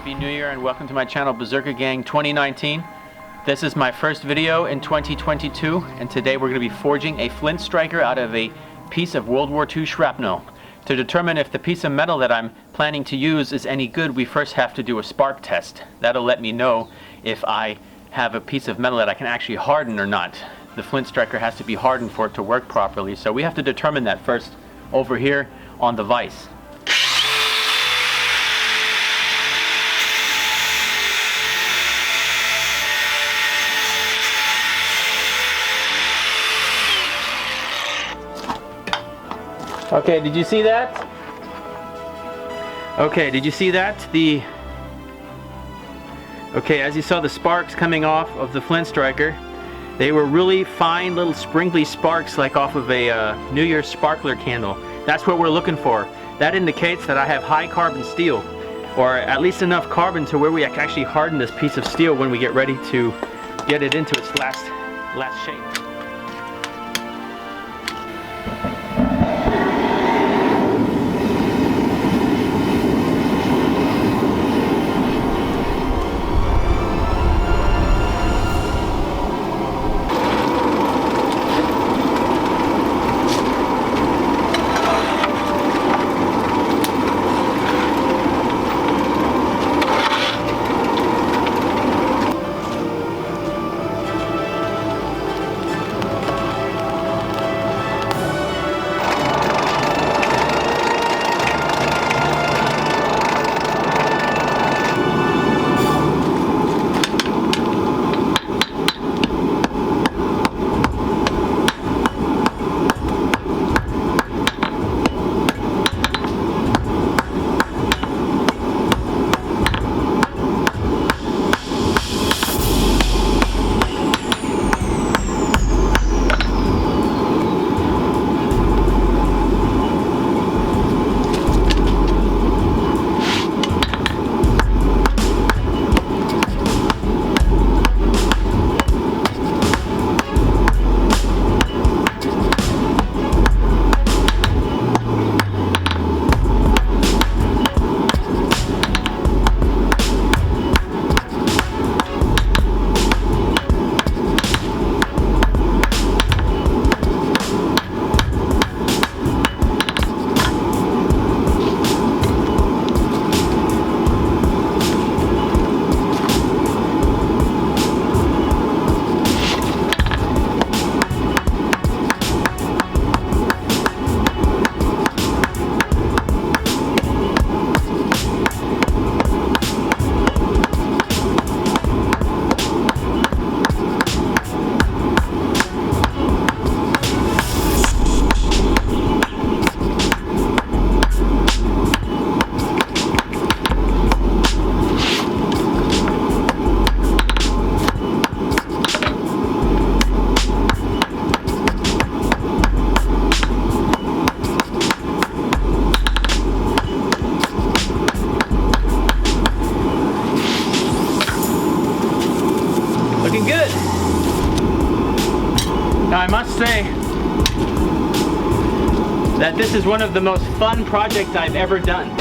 Happy New Year and welcome to my channel Berserker Gang 2019. This is my first video in 2022 and today we're going to be forging a flint striker out of a piece of World War II shrapnel. To determine if the piece of metal that I'm planning to use is any good, we first have to do a spark test. That'll let me know if I have a piece of metal that I can actually harden or not. The flint striker has to be hardened for it to work properly, so we have to determine that first over here on the vise. Okay, did you see that? Okay, did you see that? Okay, as you saw the sparks coming off of the flint striker, they were really fine little sprinkly sparks like off of a New Year's sparkler candle. That's what we're looking for. That indicates that I have high carbon steel, or at least enough carbon to where we can actually harden this piece of steel when we get ready to get it into its last shape. Looking good. Now I must say that this is one of the most fun projects I've ever done.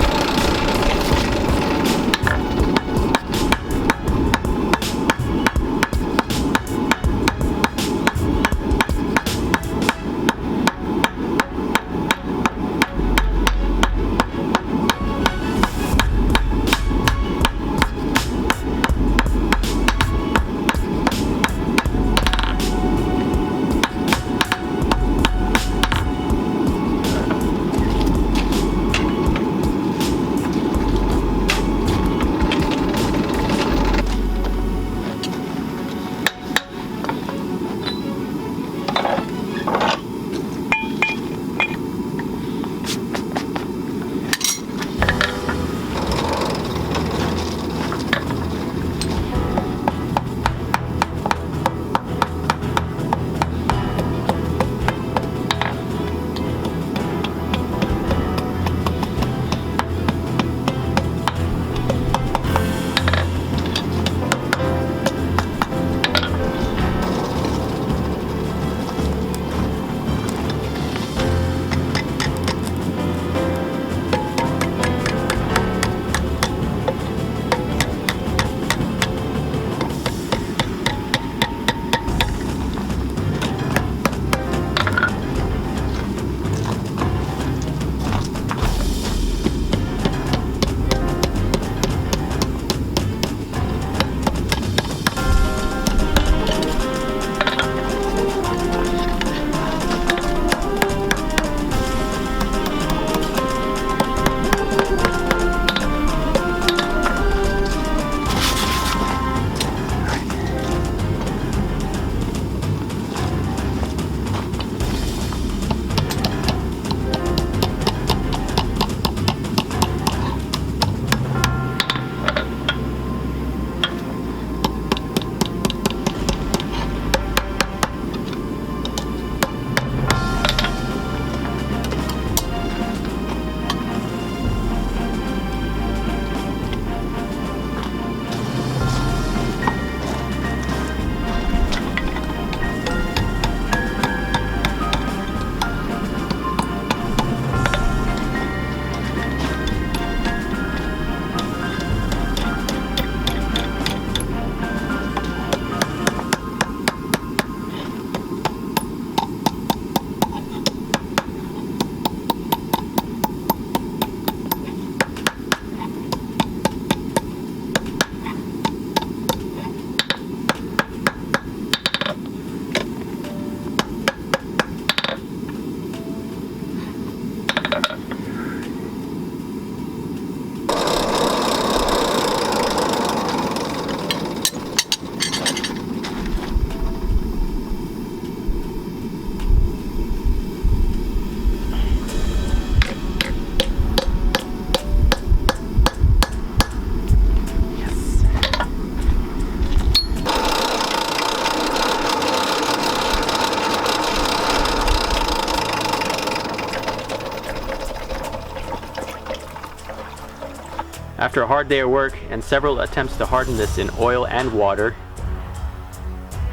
After a hard day of work and several attempts to harden this in oil and water,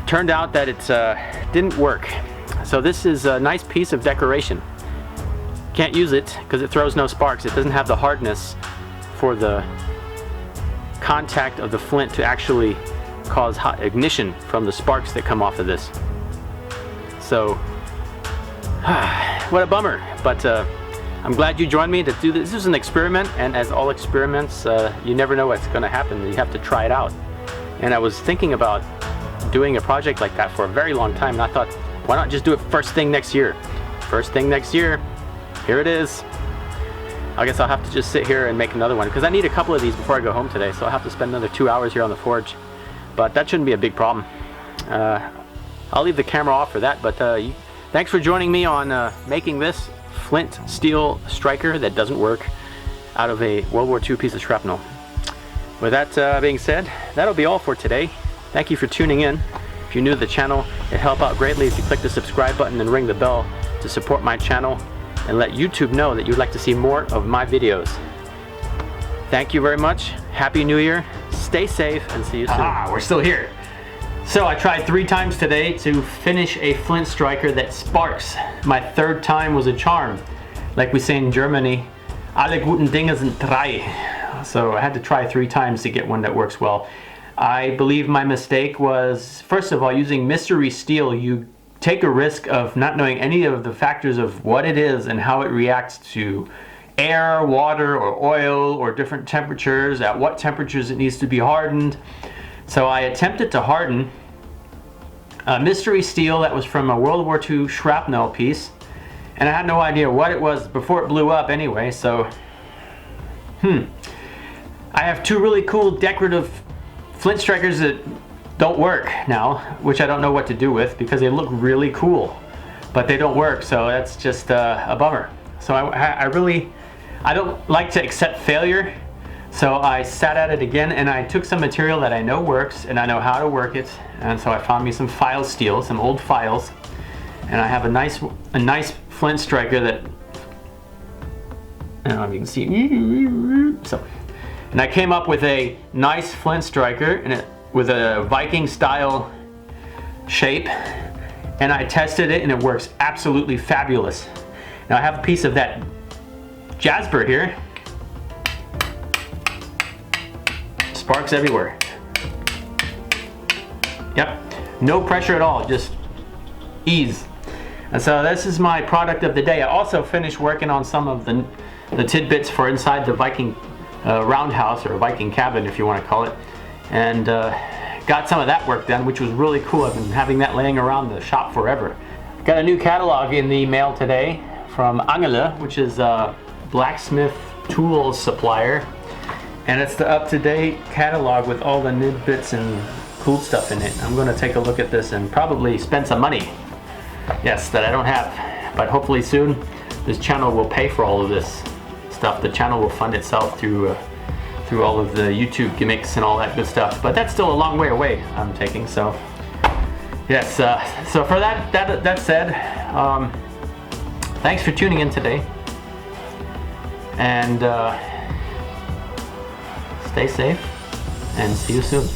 turned out that it didn't work. So this is a nice piece of decoration. Can't use it because it throws no sparks. It doesn't have the hardness for the contact of the flint to actually cause hot ignition from the sparks that come off of this. So what a bummer, but I'm glad you joined me to do this. This is an experiment, and as all experiments, you never know what's going to happen. You have to try it out. And I was thinking about doing a project like that for a very long time, and I thought, why not just do it first thing next year? First thing next year, here it is. I guess I'll have to just sit here and make another one, because I need a couple of these before I go home today, so I'll have to spend another 2 hours here on the forge. But that shouldn't be a big problem. I'll leave the camera off for that, but thanks for joining me on making this flint steel striker that doesn't work out of a World War II piece of shrapnel. With that being said, that'll be all for today. Thank you for tuning in. If you're new to the channel, it'd help out greatly if you click the subscribe button and ring the bell to support my channel and let YouTube know that you'd like to see more of my videos. Thank you very much. Happy New Year. Stay safe and see you soon. We're still here. So I tried 3 times today to finish a flint striker that sparks. My 3rd time was a charm. Like we say in Germany, alle guten Dinge sind 3. So I had to try 3 times to get one that works well. I believe my mistake was, first of all, using mystery steel. You take a risk of not knowing any of the factors of what it is and how it reacts to air, water, or oil, or different temperatures, at what temperatures it needs to be hardened. So I attempted to harden a mystery steel that was from a World War II shrapnel piece, and I had no idea what it was before it blew up anyway, so I have 2 really cool decorative flint strikers that don't work now, which I don't know what to do with because they look really cool, but they don't work, so that's just a bummer. So I don't like to accept failure. So I sat at it again, and I took some material that I know works and I know how to work it, and so I found me some file steel, some old files, and I have a nice flint striker that, I don't know if you can see. So, and I came up with a nice flint striker and with a Viking style shape, and I tested it and it works absolutely fabulous. Now I have a piece of that Jasper here. Sparks everywhere. Yep, no pressure at all, just ease. And so this is my product of the day. I also finished working on some of the tidbits for inside the Viking roundhouse, or Viking cabin if you want to call it, and got some of that work done, which was really cool. I've been having that laying around the shop forever. Got a new catalog in the mail today from Angela, which is a blacksmith tools supplier. And it's the up-to-date catalog with all the tidbits and cool stuff in it. I'm going to take a look at this and probably spend some money. Yes, that I don't have. But hopefully soon this channel will pay for all of this stuff. The channel will fund itself through all of the YouTube gimmicks and all that good stuff. But that's still a long way away, I'm taking. So yes, so for that said, thanks for tuning in today. And stay safe, and see you soon.